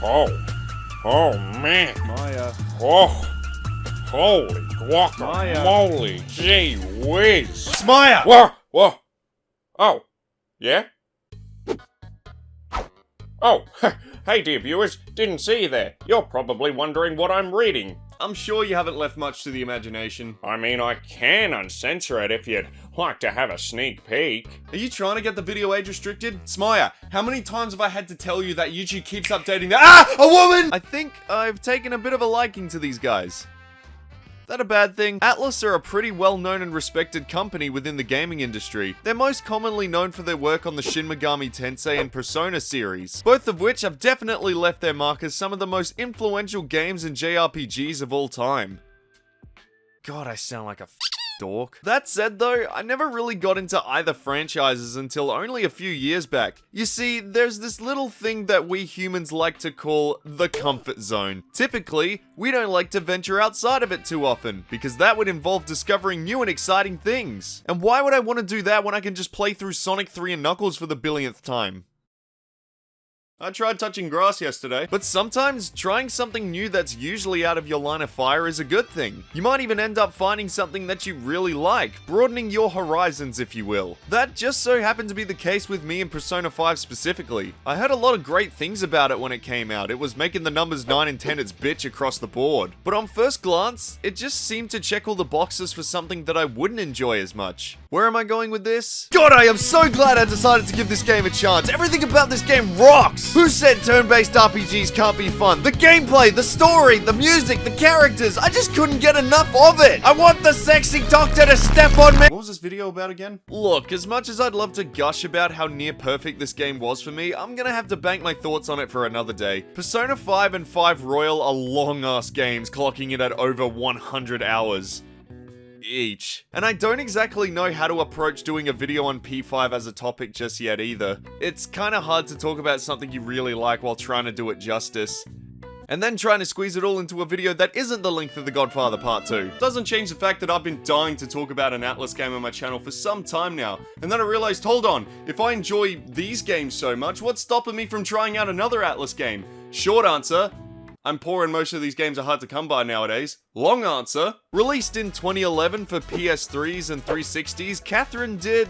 Oh man. Maya. Oh, holy guacamole. Gee whiz. Smaya! Whoa. Oh, yeah? Oh, hey dear viewers, didn't see you there. You're probably wondering what I'm reading. I'm sure you haven't left much to the imagination. I mean, I can uncensor it if you'd like to have a sneak peek. Are you trying to get the video age restricted? Smaya, how many times have I had to tell you that YouTube keeps updating that— A woman! I think I've taken a bit of a liking to these guys. That a bad thing? Atlus are a pretty well-known and respected company within the gaming industry. They're most commonly known for their work on the Shin Megami Tensei and Persona series, both of which have definitely left their mark as some of the most influential games and JRPGs of all time. God, I sound like a dork. That said though, I never really got into either franchises until only a few years back. You see, there's this little thing that we humans like to call the comfort zone. Typically, we don't like to venture outside of it too often, because that would involve discovering new and exciting things. And why would I want to do that when I can just play through Sonic 3 and Knuckles for the billionth time? I tried touching grass yesterday, but sometimes trying something new that's usually out of your line of fire is a good thing. You might even end up finding something that you really like, broadening your horizons if you will. That just so happened to be the case with me in Persona 5 specifically. I heard a lot of great things about it when it came out. It was making the numbers 9 and 10 its bitch across the board. But on first glance, it just seemed to check all the boxes for something that I wouldn't enjoy as much. Where am I going with this? God, I am so glad I decided to give this game a chance. Everything about this game rocks! Who said turn-based RPGs can't be fun? The gameplay, the story, the music, the characters, I just couldn't get enough of it! I want the sexy doctor to step on me! What was this video about again? Look, as much as I'd love to gush about how near perfect this game was for me, I'm gonna have to bank my thoughts on it for another day. Persona 5 and 5 Royal are long-ass games, clocking it at over 100 hours. Each. And I don't exactly know how to approach doing a video on P5 as a topic just yet either. It's kinda hard to talk about something you really like while trying to do it justice. And then trying to squeeze it all into a video that isn't the length of The Godfather Part 2. Doesn't change the fact that I've been dying to talk about an Atlus game on my channel for some time now. And then I realized, hold on, if I enjoy these games so much, what's stopping me from trying out another Atlus game? Short answer, I'm poor and most of these games are hard to come by nowadays. Long answer, released in 2011 for PS3s and 360s, Catherine did,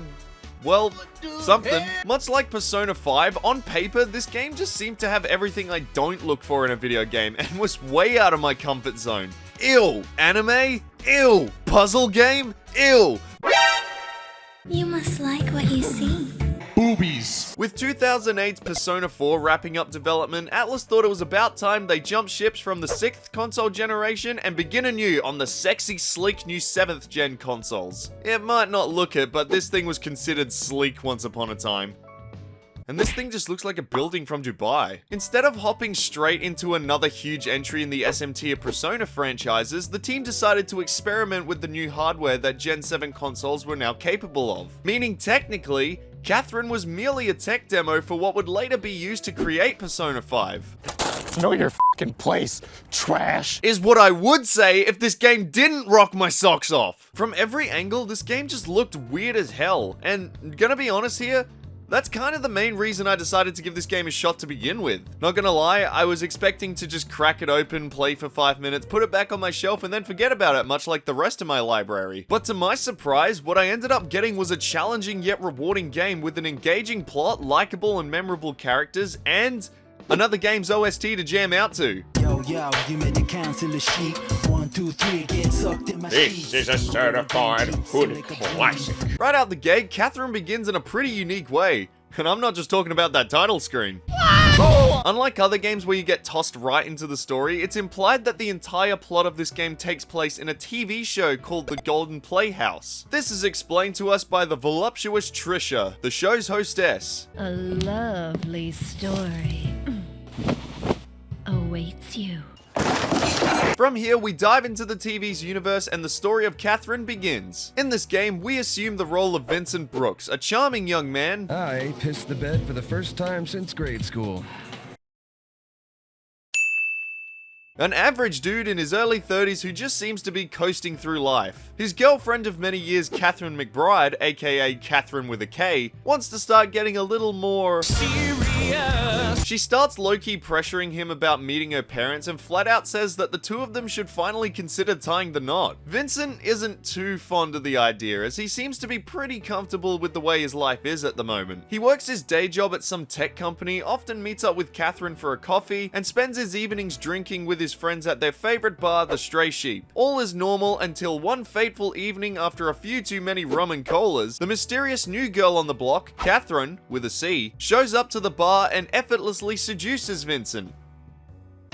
well, something. Much like Persona 5, on paper, this game just seemed to have everything I don't look for in a video game and was way out of my comfort zone. Ew. Anime? Ew. Puzzle game? Ew. You must like what you see. Boobies. With 2008's Persona 4 wrapping up development, Atlus thought it was about time they jumped ships from the 6th console generation and begin anew on the sexy, sleek new 7th gen consoles. It might not look it, but this thing was considered sleek once upon a time. And this thing just looks like a building from Dubai. Instead of hopping straight into another huge entry in the SMT of Persona franchises, the team decided to experiment with the new hardware that Gen 7 consoles were now capable of. Meaning technically, Catherine was merely a tech demo for what would later be used to create Persona 5. Know your f***ing place, trash. Is what I would say if this game didn't rock my socks off. From every angle, this game just looked weird as hell. And gonna be honest here, that's kind of the main reason I decided to give this game a shot to begin with. Not gonna lie, I was expecting to just crack it open, play for 5 minutes, put it back on my shelf, and then forget about it, much like the rest of my library. But to my surprise, what I ended up getting was a challenging yet rewarding game with an engaging plot, likable and memorable characters, and another game's OST to jam out to. Yo, you made the council a sheep. 1, 2, 3, get sucked in my This is a certified hood classic. Right out the gate, Catherine begins in a pretty unique way. And I'm not just talking about that title screen. Unlike other games where you get tossed right into the story, it's implied that the entire plot of this game takes place in a TV show called The Golden Playhouse. This is explained to us by the voluptuous Trisha, the show's hostess. A lovely story awaits you. From here, we dive into the TV's universe and the story of Catherine begins. In this game, we assume the role of Vincent Brooks, a charming young man. I pissed the bed for the first time since grade school. An average dude in his early 30s who just seems to be coasting through life. His girlfriend of many years, Catherine McBride, aka Catherine with a K, wants to start getting a little more serious. She starts low-key pressuring him about meeting her parents and flat out says that the two of them should finally consider tying the knot. Vincent isn't too fond of the idea, as he seems to be pretty comfortable with the way his life is at the moment. He works his day job at some tech company, often meets up with Catherine for a coffee, and spends his evenings drinking with his friends at their favorite bar, the Stray Sheep. All is normal until one fateful evening, after a few too many rum and colas, the mysterious new girl on the block, Catherine, with a C, shows up to the bar and effortlessly seduces Vincent,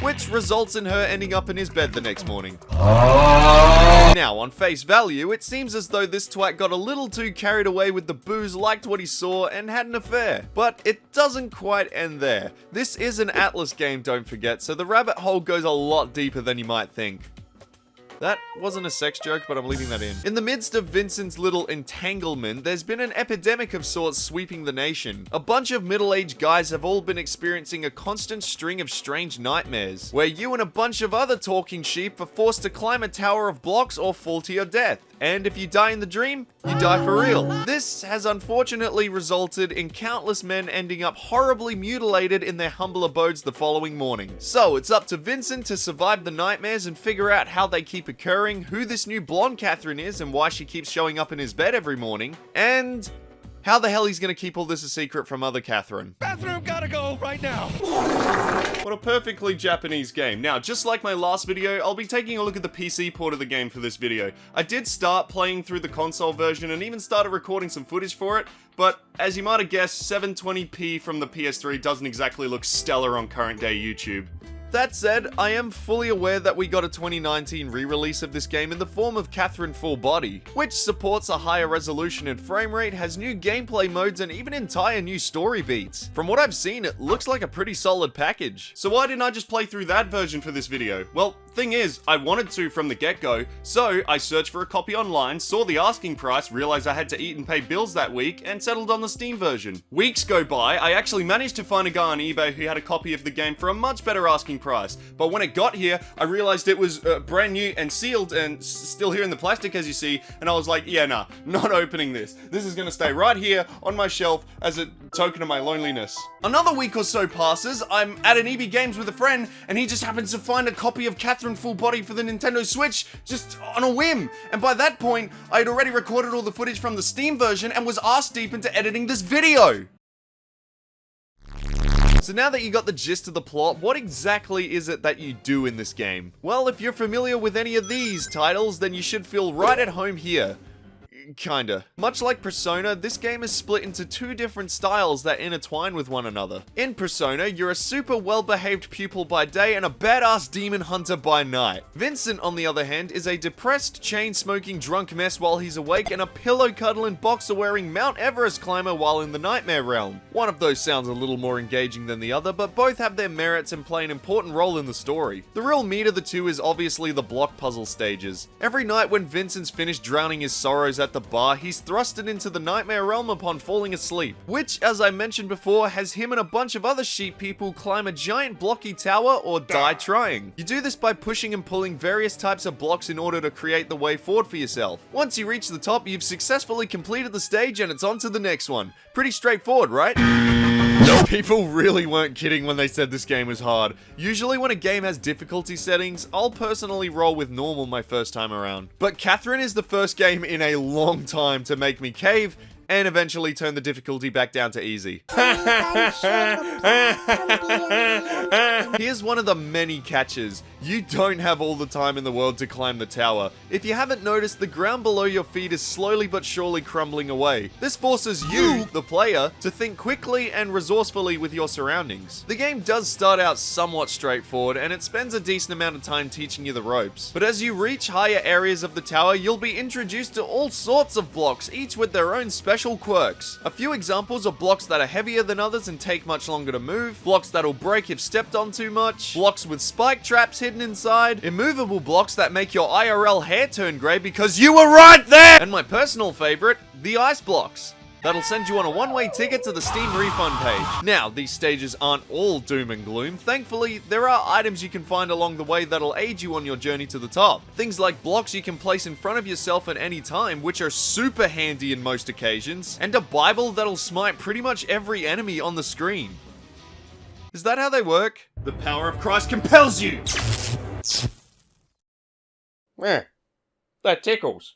which results in her ending up in his bed the next morning. Now, on face value, it seems as though this twat got a little too carried away with the booze, liked what he saw, and had an affair. But it doesn't quite end there. This is an ATLUS game, don't forget, so the rabbit hole goes a lot deeper than you might think. That wasn't a sex joke, but I'm leaving that in. In the midst of Vincent's little entanglement, there's been an epidemic of sorts sweeping the nation. A bunch of middle-aged guys have all been experiencing a constant string of strange nightmares, where you and a bunch of other talking sheep are forced to climb a tower of blocks or fall to your death. And if you die in the dream, you die for real. This has unfortunately resulted in countless men ending up horribly mutilated in their humble abodes the following morning. So it's up to Vincent to survive the nightmares and figure out how they keep occurring, who this new blonde Catherine is and why she keeps showing up in his bed every morning, and how the hell he's gonna keep all this a secret from other Catherine. Bathroom gotta go right now. What a perfectly Japanese game. Now, just like my last video, I'll be taking a look at the PC port of the game for this video. I did start playing through the console version and even started recording some footage for it, but as you might have guessed, 720p from the PS3 doesn't exactly look stellar on current day YouTube. That said, I am fully aware that we got a 2019 re-release of this game in the form of Catherine Full Body, which supports a higher resolution and frame rate, has new gameplay modes, and even entire new story beats. From what I've seen, it looks like a pretty solid package. So why didn't I just play through that version for this video? Well, thing is, I wanted to from the get-go, so I searched for a copy online, saw the asking price, realized I had to eat and pay bills that week, and settled on the Steam version. Weeks go by, I actually managed to find a guy on eBay who had a copy of the game for a much better asking price, but when it got here, I realized it was brand new and sealed and still here in the plastic, as you see, and I was like, yeah, nah, not opening this. This is gonna stay right here on my shelf as a token of my loneliness. Another week or so passes, I'm at an EB Games with a friend, and he just happens to find a copy of Catherine Full Body for the Nintendo Switch, just on a whim, and by that point, I had already recorded all the footage from the Steam version and was ass deep into editing this video. So now that you got the gist of the plot, what exactly is it that you do in this game? Well, if you're familiar with any of these titles, then you should feel right at home here. Kinda. Much like Persona, this game is split into two different styles that intertwine with one another. In Persona, you're a super well-behaved pupil by day and a badass demon hunter by night. Vincent, on the other hand, is a depressed, chain-smoking drunk mess while he's awake and a pillow-cuddling, boxer-wearing Mount Everest climber while in the nightmare realm. One of those sounds a little more engaging than the other, but both have their merits and play an important role in the story. The real meat of the two is obviously the block puzzle stages. Every night when Vincent's finished drowning his sorrows at the bar, he's thrusted into the nightmare realm upon falling asleep, which, as I mentioned before, has him and a bunch of other sheep people climb a giant blocky tower or die trying. You do this by pushing and pulling various types of blocks in order to create the way forward for yourself. Once you reach the top, you've successfully completed the stage and it's on to the next one. Pretty straightforward, right? People really weren't kidding when they said this game was hard. Usually when a game has difficulty settings, I'll personally roll with normal my first time around. But Catherine is the first game in a long time to make me cave and eventually turn the difficulty back down to easy. Here's one of the many catches. You don't have all the time in the world to climb the tower. If you haven't noticed, the ground below your feet is slowly but surely crumbling away. This forces you, the player, to think quickly and resourcefully with your surroundings. The game does start out somewhat straightforward, and it spends a decent amount of time teaching you the ropes. But as you reach higher areas of the tower, you'll be introduced to all sorts of blocks, each with their own special quirks. A few examples are blocks that are heavier than others and take much longer to move, blocks that'll break if stepped on too much, blocks with spike traps hidden inside, immovable blocks that make your IRL hair turn grey because you were right there, and my personal favorite, the ice blocks. That'll send you on a one-way ticket to the Steam refund page. Now, these stages aren't all doom and gloom. Thankfully, there are items you can find along the way that'll aid you on your journey to the top. Things like blocks you can place in front of yourself at any time, which are super handy in most occasions, and a Bible that'll smite pretty much every enemy on the screen. Is that how they work? The power of Christ compels you! That tickles.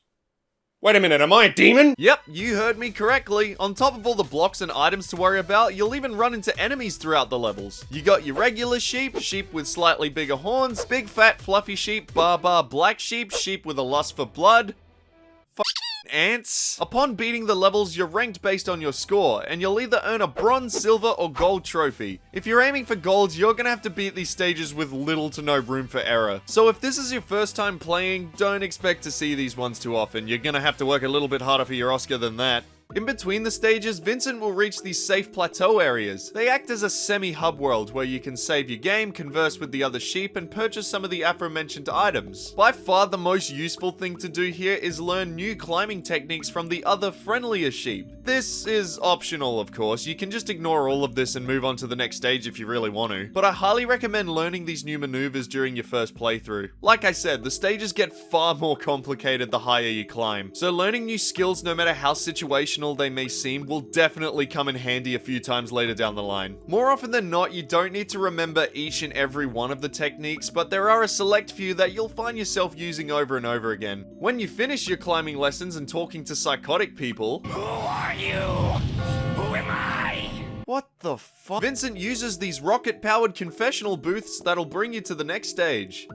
Wait a minute, am I a demon? Yep, you heard me correctly. On top of all the blocks and items to worry about, you'll even run into enemies throughout the levels. You got your regular sheep, sheep with slightly bigger horns, big fat fluffy sheep, black sheep, sheep with a lust for blood, ants. Upon beating the levels, you're ranked based on your score, and you'll either earn a bronze, silver, or gold trophy. If you're aiming for gold, you're gonna have to beat these stages with little to no room for error. So if this is your first time playing, don't expect to see these ones too often. You're gonna have to work a little bit harder for your Oscar than that. In between the stages, Vincent will reach these safe plateau areas. They act as a semi-hub world where you can save your game, converse with the other sheep, and purchase some of the aforementioned items. By far the most useful thing to do here is learn new climbing techniques from the other friendlier sheep. This is optional, of course. You can just ignore all of this and move on to the next stage if you really want to. But I highly recommend learning these new maneuvers during your first playthrough. Like I said, the stages get far more complicated the higher you climb. So learning new skills, no matter how situational they may seem, will definitely come in handy a few times later down the line. More often than not, you don't need to remember each and every one of the techniques, but there are a select few that you'll find yourself using over and over again. When you finish your climbing lessons and talking to psychotic people, Who are you? Who am I? what the fuck? Vincent uses these rocket-powered confessional booths that'll bring you to the next stage.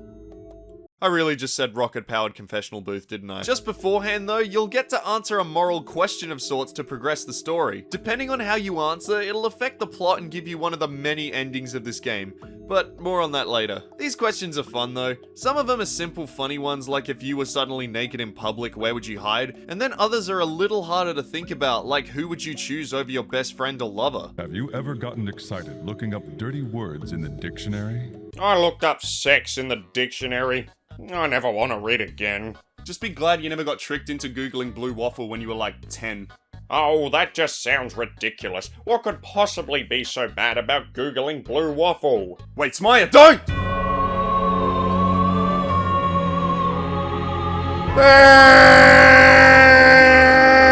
I really just said rocket-powered confessional booth, didn't I? Just beforehand though, you'll get to answer a moral question of sorts to progress the story. Depending on how you answer, it'll affect the plot and give you one of the many endings of this game. But more on that later. These questions are fun though. Some of them are simple funny ones like if you were suddenly naked in public, where would you hide? And then others are a little harder to think about, like who would you choose over your best friend or lover? Have you ever gotten excited looking up dirty words in the dictionary? I looked up sex in the dictionary. I never want to read again. Just be glad you never got tricked into Googling blue waffle when you were like 10. Oh, that just sounds ridiculous. What could possibly be so bad about Googling blue waffle? Wait, Smaya, don't!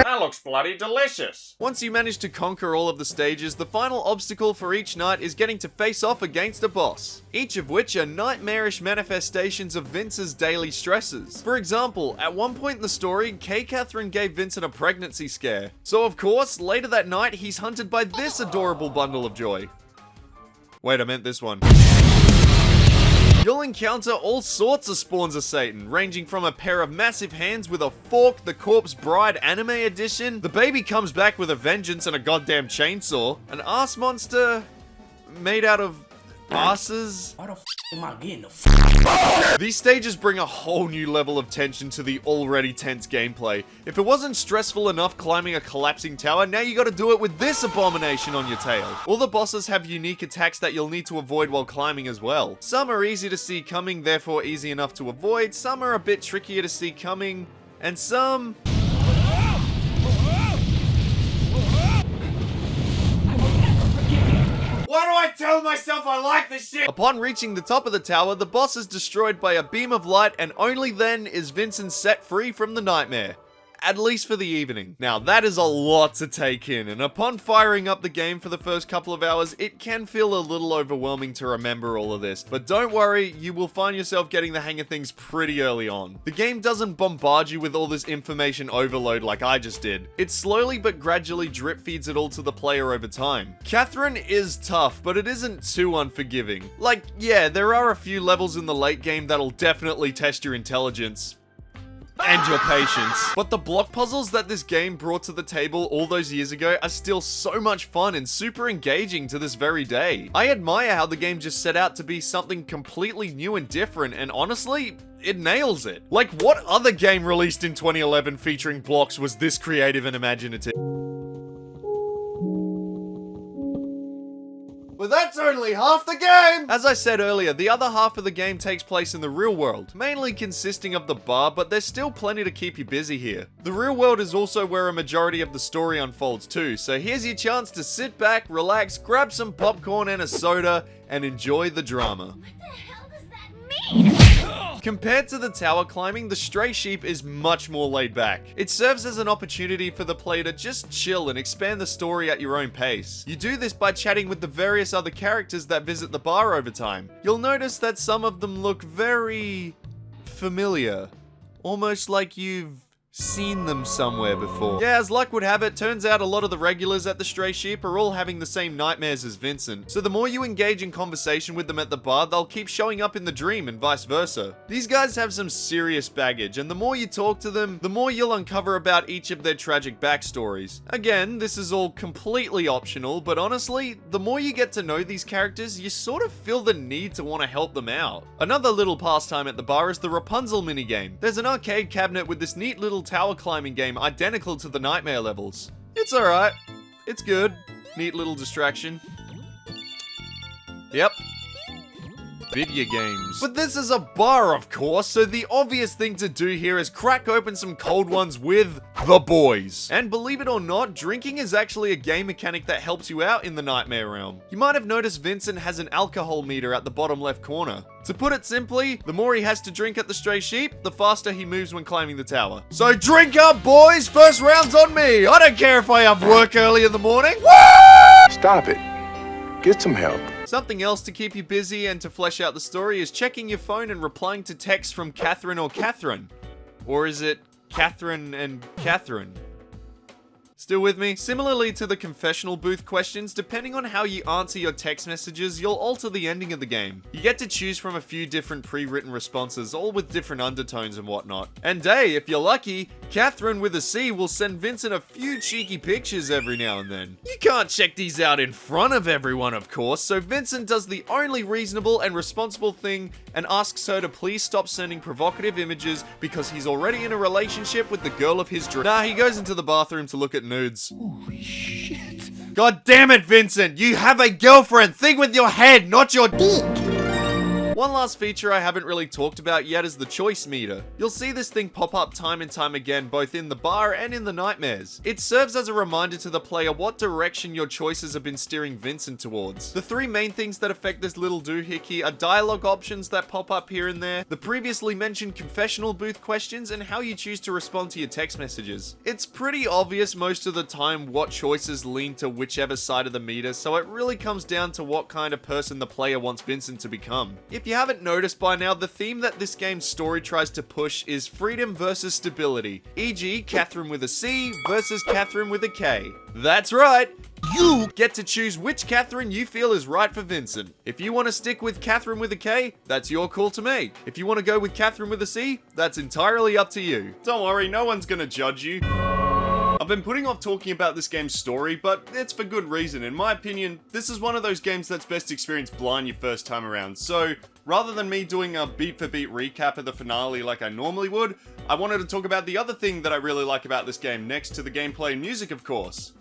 That looks bloody delicious. Once you manage to conquer all of the stages, the final obstacle for each night is getting to face off against a boss, each of which are nightmarish manifestations of Vince's daily stresses. For example, at one point in the story, Kay Catherine gave Vincent a pregnancy scare. So of course, later that night, he's hunted by this adorable bundle of joy. Wait, I meant this one. You'll encounter all sorts of spawns of Satan, ranging from a pair of massive hands with a fork, the Corpse Bride anime edition, the baby comes back with a vengeance and a goddamn chainsaw, an ass monster made out of asses. Why the f am I getting the These stages bring a whole new level of tension to the already tense gameplay. If it wasn't stressful enough climbing a collapsing tower, now you gotta do it with this abomination on your tail. All the bosses have unique attacks that you'll need to avoid while climbing as well. Some are easy to see coming, therefore easy enough to avoid, some are a bit trickier to see coming, and some... Why do I tell myself I like this shit? Upon reaching the top of the tower, the boss is destroyed by a beam of light, and only then is Vincent set free from the nightmare. At least for the evening. Now that is a lot to take in, and upon firing up the game for the first couple of hours, it can feel a little overwhelming to remember all of this. But don't worry, you will find yourself getting the hang of things pretty early on. The game doesn't bombard you with all this information overload like I just did. It slowly but gradually drip feeds it all to the player over time. Catherine is tough, but it isn't too unforgiving. Like, yeah, there are a few levels in the late game that'll definitely test your intelligence and your patience. But the block puzzles that this game brought to the table all those years ago are still so much fun and super engaging to this very day. I admire how the game just set out to be something completely new and different, and honestly, it nails it. Like, what other game released in 2011 featuring blocks was this creative and imaginative? But that's only half the game! As I said earlier, the other half of the game takes place in the real world, mainly consisting of the bar, but there's still plenty to keep you busy here. The real world is also where a majority of the story unfolds too, so here's your chance to sit back, relax, grab some popcorn and a soda, and enjoy the drama. What the hell does that mean? Compared to the tower climbing, the stray sheep is much more laid back. It serves as an opportunity for the player to just chill and expand the story at your own pace. You do this by chatting with the various other characters that visit the bar over time. You'll notice that some of them look very familiar. Almost like you've seen them somewhere before. Yeah, as luck would have it, turns out a lot of the regulars at the Stray Sheep are all having the same nightmares as Vincent. So the more you engage in conversation with them at the bar, they'll keep showing up in the dream and vice versa. These guys have some serious baggage, and the more you talk to them, the more you'll uncover about each of their tragic backstories. Again, this is all completely optional, but honestly, the more you get to know these characters, you sort of feel the need to want to help them out. Another little pastime at the bar is the Rapunzel minigame. There's an arcade cabinet with this neat little tower climbing game identical to the nightmare levels. It's alright. It's good. Neat little distraction. Yep. Video games. But this is a bar, of course, so the obvious thing to do here is crack open some cold ones with the boys. And believe it or not, drinking is actually a game mechanic that helps you out in the nightmare realm. You might have noticed Vincent has an alcohol meter at the bottom left corner. To put it simply, the more he has to drink at the Stray Sheep, the faster he moves when climbing the tower. So drink up, boys! First round's on me! I don't care if I have work early in the morning. Woo! Stop it. Get some help. Something else to keep you busy and to flesh out the story is checking your phone and replying to texts from Catherine or Catherine. Or is it Catherine and Catherine? Still with me? Similarly to the confessional booth questions, depending on how you answer your text messages, you'll alter the ending of the game. You get to choose from a few different pre-written responses, all with different undertones and whatnot. And hey, if you're lucky, Catherine with a C will send Vincent a few cheeky pictures every now and then. You can't check these out in front of everyone, of course, so Vincent does the only reasonable and responsible thing and asks her to please stop sending provocative images because he's already in a relationship with the girl of his dreams. Nah, he goes into the bathroom to look at nudes. Holy shit. God damn it, Vincent! You have a girlfriend! Think with your head, not your dick! One last feature I haven't really talked about yet is the choice meter. You'll see this thing pop up time and time again, both in the bar and in the nightmares. It serves as a reminder to the player what direction your choices have been steering Vincent towards. The three main things that affect this little doohickey are dialogue options that pop up here and there, the previously mentioned confessional booth questions, and how you choose to respond to your text messages. It's pretty obvious most of the time what choices lean to whichever side of the meter, so it really comes down to what kind of person the player wants Vincent to become. If you haven't noticed by now, the theme that this game's story tries to push is freedom versus stability, e.g. Catherine with a C versus Catherine with a K. That's right! You get to choose which Catherine you feel is right for Vincent. If you want to stick with Catherine with a K, that's your call to make. If you want to go with Catherine with a C, that's entirely up to you. Don't worry, no one's gonna judge you. I've been putting off talking about this game's story, but it's for good reason. In my opinion, this is one of those games that's best experienced blind your first time around. So, rather than me doing a beat-for-beat recap of the finale like I normally would, I wanted to talk about the other thing that I really like about this game, next to the gameplay and music, of course.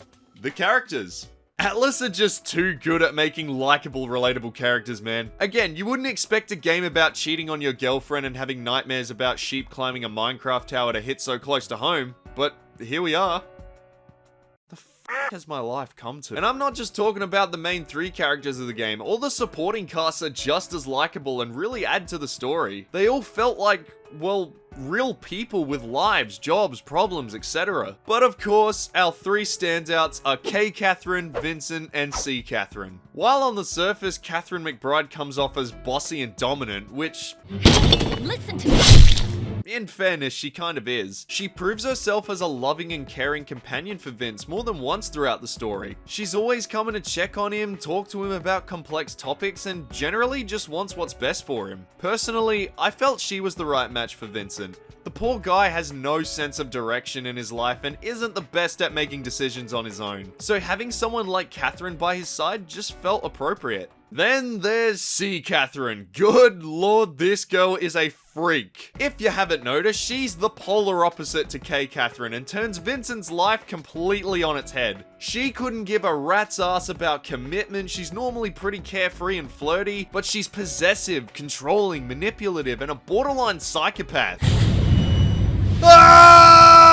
The characters. ATLUS are just too good at making likable, relatable characters, man. Again, you wouldn't expect a game about cheating on your girlfriend and having nightmares about sheep climbing a Minecraft tower to hit so close to home, but here we are. The f has my life come to? And I'm not just talking about the main three characters of the game. All the supporting casts are just as likable and really add to the story. They all felt like, well, real people with lives, jobs, problems, etc. But of course, our three standouts are K Catherine, Vincent, and C Catherine. While on the surface, Catherine McBride comes off as bossy and dominant, which... Listen to me. In fairness, she kind of is. She proves herself as a loving and caring companion for Vince more than once throughout the story. She's always coming to check on him, talk to him about complex topics, and generally just wants what's best for him. Personally, I felt she was the right match for Vincent. The poor guy has no sense of direction in his life and isn't the best at making decisions on his own. So having someone like Catherine by his side just felt appropriate. Then there's C Catherine. Good lord, this girl is a freak. If you haven't noticed, she's the polar opposite to K Catherine and turns Vincent's life completely on its head. She couldn't give a rat's ass about commitment. She's normally pretty carefree and flirty, but she's possessive, controlling, manipulative, and a borderline psychopath. Ah!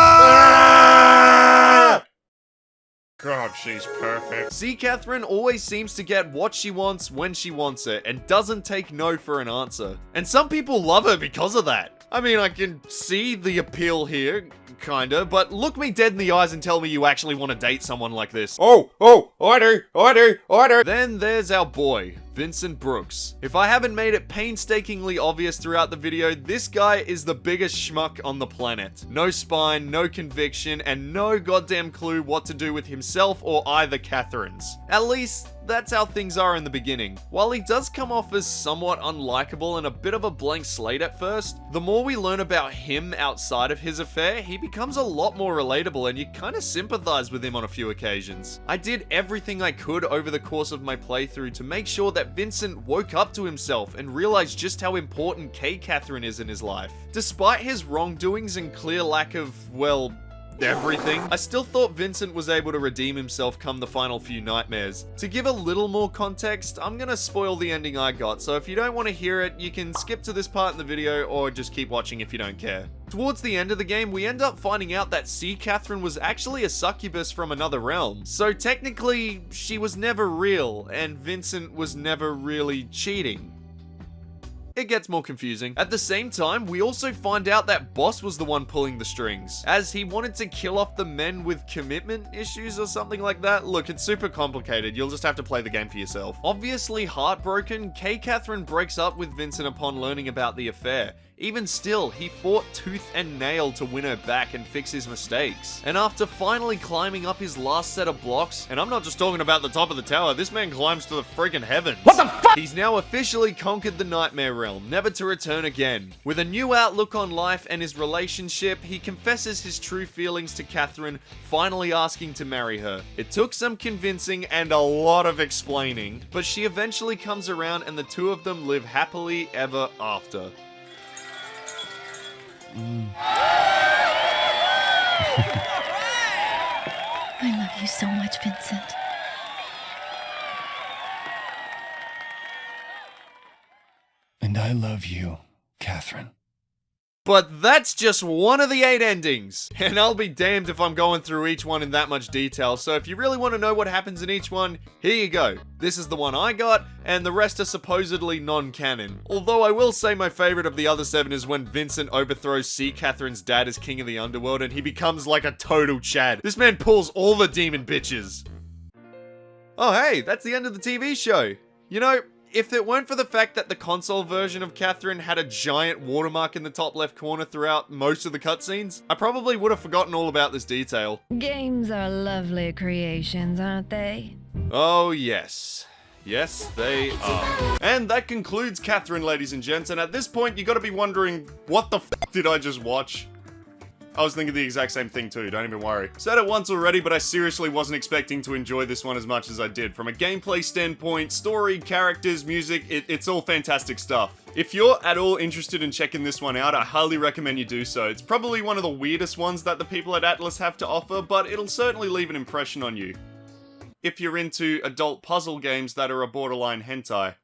God, she's perfect. See, Catherine always seems to get what she wants when she wants it and doesn't take no for an answer. And some people love her because of that. I mean, I can see the appeal here, kinda, but look me dead in the eyes and tell me you actually want to date someone like this. Oh, I do. Then there's our boy, Vincent Brooks. If I haven't made it painstakingly obvious throughout the video, this guy is the biggest schmuck on the planet. No spine, no conviction, and no goddamn clue what to do with himself or either Catherine's. At least, that's how things are in the beginning. While he does come off as somewhat unlikable and a bit of a blank slate at first, the more we learn about him outside of his affair, he becomes a lot more relatable and you kinda sympathize with him on a few occasions. I did everything I could over the course of my playthrough to make sure that Vincent woke up to himself and realized just how important Catherine is in his life. Despite his wrongdoings and clear lack of, well, everything, I still thought Vincent was able to redeem himself come the final few nightmares. To give a little more context, I'm gonna spoil the ending I got, so if you don't want to hear it, you can skip to this part in the video or just keep watching if you don't care. Towards the end of the game, we end up finding out that Catherine was actually a succubus from another realm. So technically, she was never real, and Vincent was never really cheating. It gets more confusing. At the same time, we also find out that Boss was the one pulling the strings, as he wanted to kill off the men with commitment issues or something like that. Look, it's super complicated. You'll just have to play the game for yourself. Obviously heartbroken, Catherine breaks up with Vincent upon learning about the affair. Even still, he fought tooth and nail to win her back and fix his mistakes. And after finally climbing up his last set of blocks, and I'm not just talking about the top of the tower, this man climbs to the freaking heavens. What the fuck? He's now officially conquered the Nightmare Realm, never to return again. With a new outlook on life and his relationship, he confesses his true feelings to Catherine, finally asking to marry her. It took some convincing and a lot of explaining, but she eventually comes around and the two of them live happily ever after. I love you so much, Vincent. And I love you, Catherine. But that's just one of the 8 endings, and I'll be damned if I'm going through each one in that much detail, so if you really want to know what happens in each one, here you go. This is the one I got, and the rest are supposedly non-canon. Although I will say my favorite of the other 7 is when Vincent overthrows Catherine's dad as king of the underworld and he becomes like a total Chad. This man pulls all the demon bitches. Oh hey, that's the end of the TV show. You know, if it weren't for the fact that the console version of Catherine had a giant watermark in the top left corner throughout most of the cutscenes, I probably would have forgotten all about this detail. Games are lovely creations, aren't they? Oh yes. Yes, they are. And that concludes Catherine, ladies and gents, and at this point you gotta be wondering, what the f did I just watch? I was thinking the exact same thing too, don't even worry. Said it once already, but I seriously wasn't expecting to enjoy this one as much as I did. From a gameplay standpoint, story, characters, music, it's all fantastic stuff. If you're at all interested in checking this one out, I highly recommend you do so. It's probably one of the weirdest ones that the people at Atlus have to offer, but it'll certainly leave an impression on you. If you're into adult puzzle games that are a borderline hentai.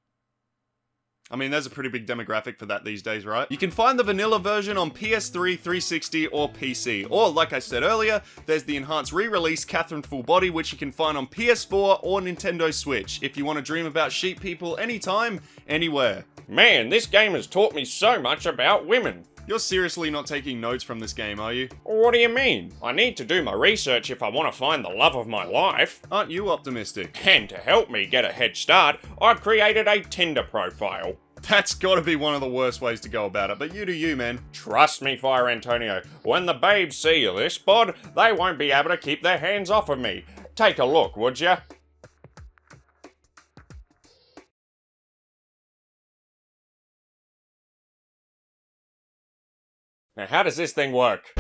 I mean, there's a pretty big demographic for that these days, right? You can find the vanilla version on PS3, 360, or PC. Or, like I said earlier, there's the enhanced re-release Catherine Full Body, which you can find on PS4 or Nintendo Switch, if you want to dream about sheep people anytime, anywhere. Man, this game has taught me so much about women. You're seriously not taking notes from this game, are you? What do you mean? I need to do my research if I want to find the love of my life. Aren't you optimistic? And to help me get a head start, I've created a Tinder profile. That's gotta be one of the worst ways to go about it, but you do you, man. Trust me, FireAntoniyo, when the babes see this bod, they won't be able to keep their hands off of me. Take a look, would ya? Now, how does this thing work?